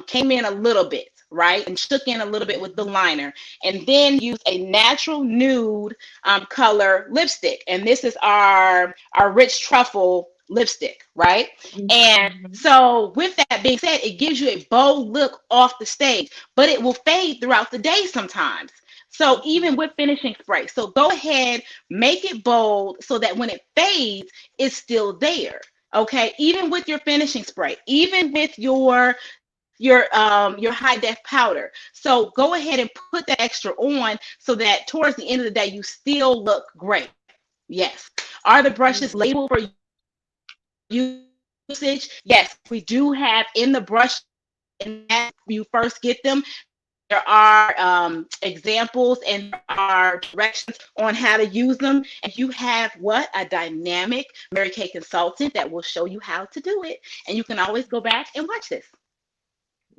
came in a little bit, right? And shook in a little bit with the liner, and then used a natural nude color lipstick. And this is our rich truffle lipstick, right? want. And Mhm. so with that being said, it gives you a bold look off the stage, but it will fade throughout the day sometimes. So even with finishing spray, so go ahead, make it bold so that when it fades, it's still there. Okay, even with your finishing spray, even with your high def powder. So go ahead and put that extra on so that towards the end of the day, you still look great. Yes. Are the brushes Mhm. labeled for usage? Yes, we do have in the brush and that you first get them. There are examples and there are directions on how to use them. And you have what? A dynamic Mary Kay consultant that will show you how to do it. And you can always go back and watch this.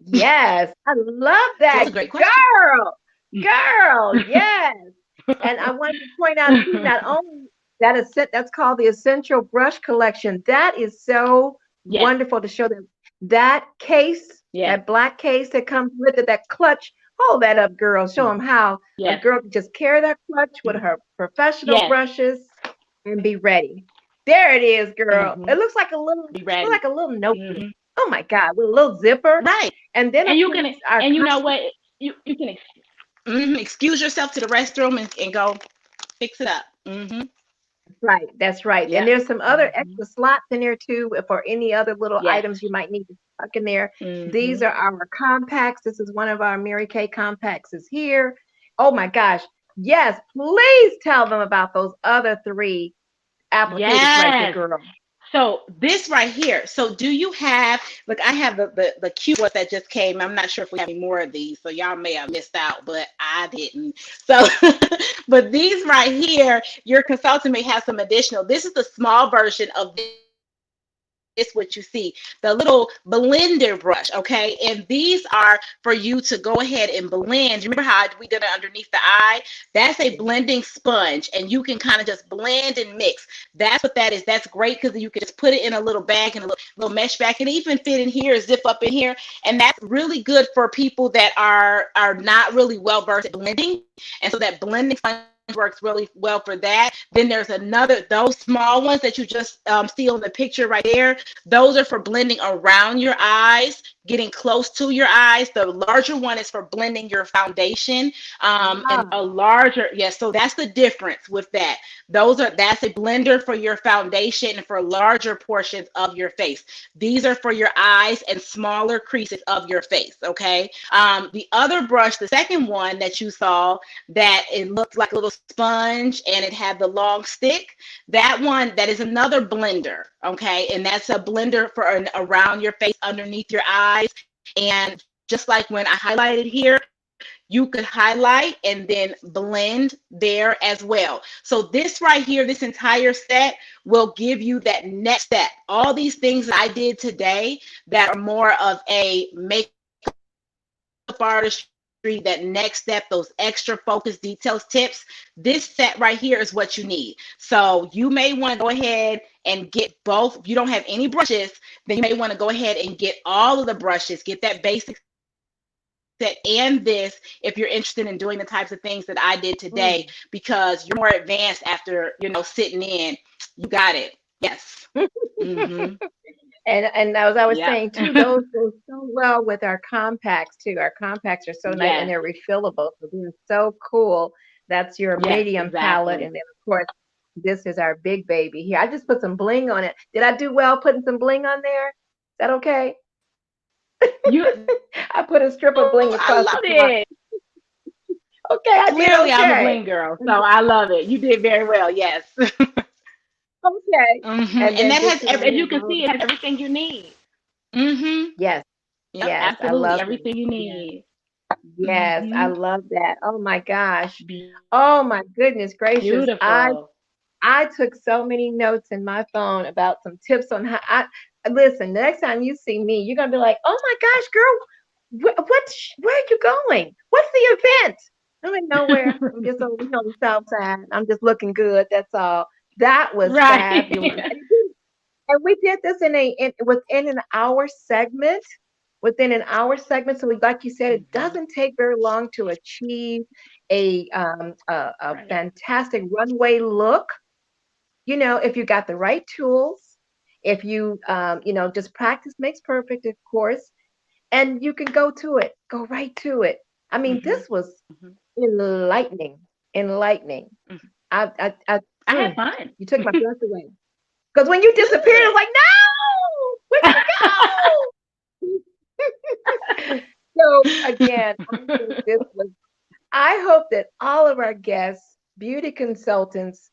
Yes, I love So it's a that, great question. girl. Girl, yes. And I wanted to point out too, not only that is that's called the Essential Brush Collection. That is so Yes, wonderful to show them that case, yes, that black case that comes with it, that clutch. Hold that up, girl. Show them how a yes, girl can just carry that clutch with her professional yes. brushes and be ready. There it is, girl. Mm-hmm. It looks like a little, Be look ready. like a little notebook. Mm-hmm. Oh my God, with a little zipper. Right. And then, of And you can, course, our and you know what? You can excuse yourself to the restroom and go fix it up. Mm-hmm. right, that's right. And Yep. there's some other Mm-hmm. extra slots in there too for any other little Yes. items you might need to tuck in there. These Mm-hmm. are our compacts. This is one of our Mary Kay compacts is here. Oh my gosh. Yes, please tell them about those other three applicators right there, Yes. girl. So this right here. So do you have, look, I have the cute ones that just came. I'm not sure if we have any more of these, so y'all may have missed out, but I didn't. So, but these right here, your consultant may have some additional. This is the small version of this, what you see, the little blender brush, okay? And these are for you to go ahead and blend. Remember how we did it underneath the eye? That's a blending sponge, and you can kind of just blend and mix. That's what that is. That's great because you can just put it in a little bag and a little mesh bag, and even fit in here, zip up in here, and that's really good for people that are not really well versed at blending, and so that blending sponge works really well for that. Then there's another, those small ones that you just see on the picture right there. Those are for blending around your eyes. getting close to your eyes. The larger one is for blending your foundation. And Ah, a larger, yes, so that's the difference with that. That's a blender for your foundation and for larger portions of your face. These are for your eyes and smaller creases of your face. Okay. The other brush, the second one that you saw, that it looked like a little sponge and it had the long stick. That one, that is another blender. Okay. And that's a blender for around your face, underneath your eyes. And just like when I highlighted here, you could highlight and then blend there as well. So this right here, this entire set will give you that next step. All these things that I did today that are more of a makeup artistry, that next step, those extra focus details tips, this set right here is what you need. So you may want to go ahead and get both. If you don't have any brushes, then you may want to go ahead and get all of the brushes, get that basic set and this if you're interested in doing the types of things that I did today, because you're more advanced after, sitting in. You got it. Yes. Mm-hmm. and as I was Yep. saying too, those go so well with our compacts too. Our compacts are so nice and Yes. they're refillable, so they're so cool. That's your Yes, medium palette, exactly. and then of course this is our big baby here. I just put some bling on it. Did I do well putting some bling on there? Is that okay? I put a strip of bling I across the love front. it. Okay, I did Clearly, I'm a okay. bling girl, so I love it. You did very well. Yes. Okay. And And then that just has, put a as little you can roll. see, it has everything you need. hmm Yes, Yep, yes, I absolutely. love that. Everything you Yes. need. Yes, I hmm love that. Oh my gosh. Oh my goodness gracious. Beautiful. I took so many notes in my phone about some tips on how I listen. The next time you see me, you're gonna be like, "Oh my gosh, girl, where are you going? What's the event?" I'm in nowhere. I'm just over here on the south side. I'm just looking good. That's all. That was fabulous. Right. And we did this within an hour segment. Within an hour segment, so like you said, it hmm doesn't take very long to achieve a Right. fantastic runway look. If you got the right tools, if just practice makes perfect, of course, and you can go right to it. I mean, hmm this was hmm enlightening, enlightening. I I had mm, fun. you took my breath away because when you disappeared, I was Good. like, no, where'd you go? So again, I think this was. I hope that all of our guests, beauty consultants,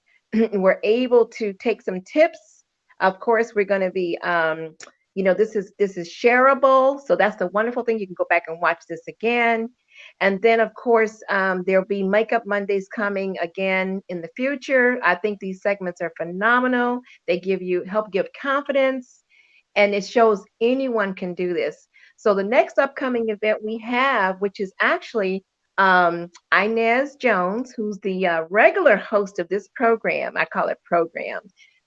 were able to take some tips. Of course, we're going to be, this is shareable, so that's the wonderful thing. You can go back and watch this again, and then of course there'll be Makeup Mondays coming again in the future. I think these segments are phenomenal. They help give confidence, and it shows anyone can do this. So the next upcoming event we have, which is actually Inez Jones, who's the regular host of this program. I call it program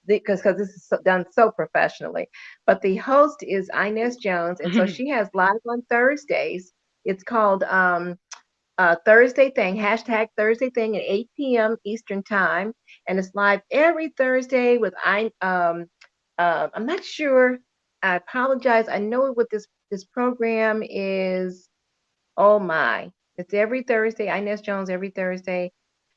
because this is done so professionally. But the host is Inez Jones, and so she has live on Thursdays. It's called Thursday Thing, hashtag Thursday Thing at 8 p.m. Eastern Time. And it's live every Thursday with I'm not sure. I apologize. I know what this program is. Oh my. It's every Thursday. Inez Jones every Thursday.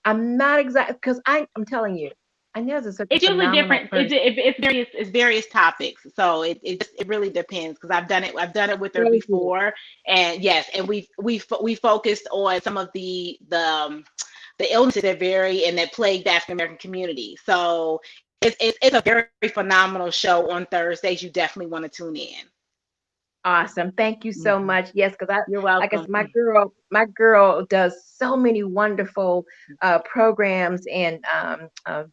I'm not exact because I'm telling you, Inez is such a It's usually phenomenal different. person. It's various topics, so it really depends because I've done it with her Thank you. before, and yes, and we focused on some of the illnesses that vary and that plague the African American community. So it's a very phenomenal show on Thursdays. You definitely want to tune in. Awesome. Thank you so hmm much. Yes, because You're like I welcome. said, my girl does so many wonderful programs and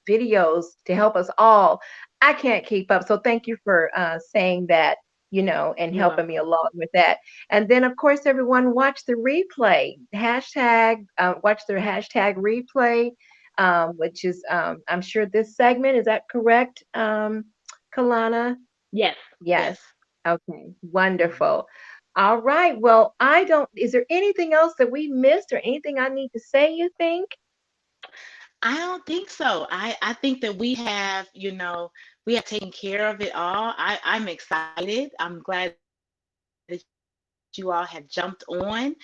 videos to help us all. I can't keep up. So thank you for saying that, and You're helping me welcome. along with that. And then, of course, everyone watch the replay. Watch their hashtag replay, which is, I'm sure this segment, is that correct, Kalana? Yes. Yes. Yes. Okay. Mhm. Wonderful. All right. Well, is there anything else that we missed or anything I need to say, you think? I don't think so. I think that we have taken care of it all. I'm excited. I'm glad that you asked me. you all have jumped on.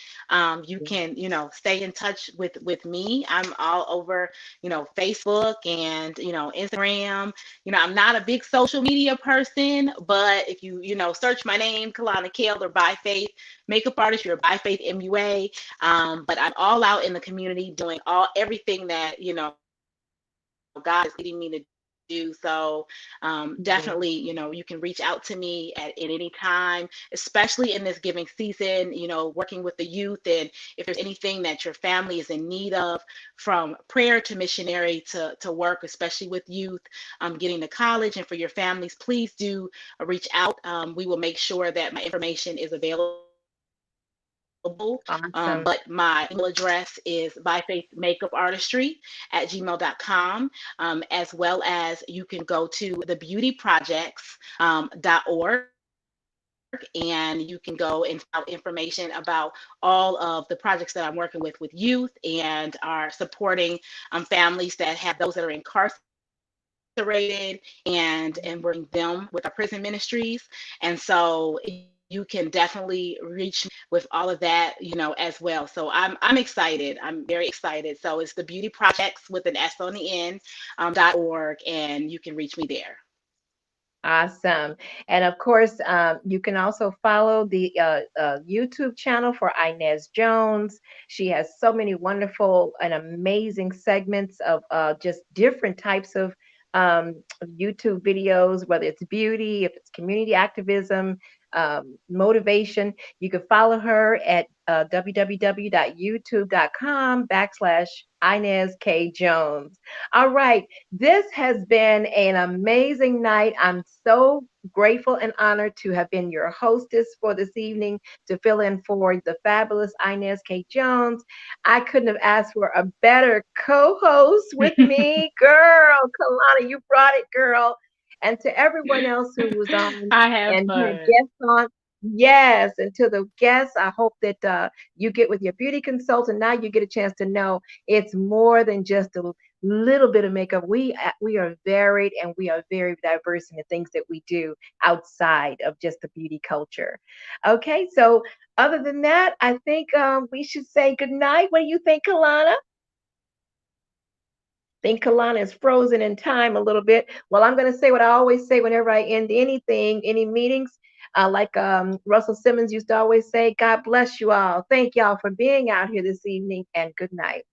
You can, stay in touch with me. I'm all over, Facebook and, Instagram. I'm not a big social media person, but if you, search my name, Kalana Kale or By Faith Makeup Artist, you're By Faith MUA. But I'm all out in the community doing everything that, God is leading me to do. So definitely, you can reach out to me at any time, especially in this giving season, working with the youth. And if there's anything that your family is in need of, from prayer to missionary to work, especially with youth, getting to college, and for your families, please do reach out. We will make sure that my information is available. But my email Awesome. address is byfaithmakeupartistry at gmail.com, as well as you can go to thebeautyprojects.org, and you can go and find out information about all of the projects that I'm working with youth and are supporting families that have those that are incarcerated, and working them with our prison ministries. And so you can definitely reach me with all of that, as well. So I'm excited. I'm very excited. So it's the Beauty Projects with an S on the end, .org, and you can reach me there. Awesome. And of course, you can also follow the YouTube channel for Inez Jones. She has so many wonderful and amazing segments of just different types of YouTube videos, whether it's beauty, if it's community activism, motivation. You can follow her at www.youtube.com/ Inez K. Jones. All right. This has been an amazing night. I'm so grateful and honored to have been your hostess for this evening to fill in for the fabulous Inez K. Jones. I couldn't have asked for a better co host with me. Girl, Kalana, you brought it, girl. And to everyone else who was on I have and had fun. guests on, yes. And to the guests, I hope that you get with your beauty consultant. Now you get a chance to know it's more than just a little bit of makeup. We are varied and we are very diverse in the things that we do outside of just the beauty culture. Okay, so other than that, I think we should say good night. What do you think, Kalana? Think Kalana is frozen in time a little bit. Well, I'm going to say what I always say whenever I end anything, any meetings. Like Russell Simmons used to always say, God bless you all. Thank y'all for being out here this evening, and good night.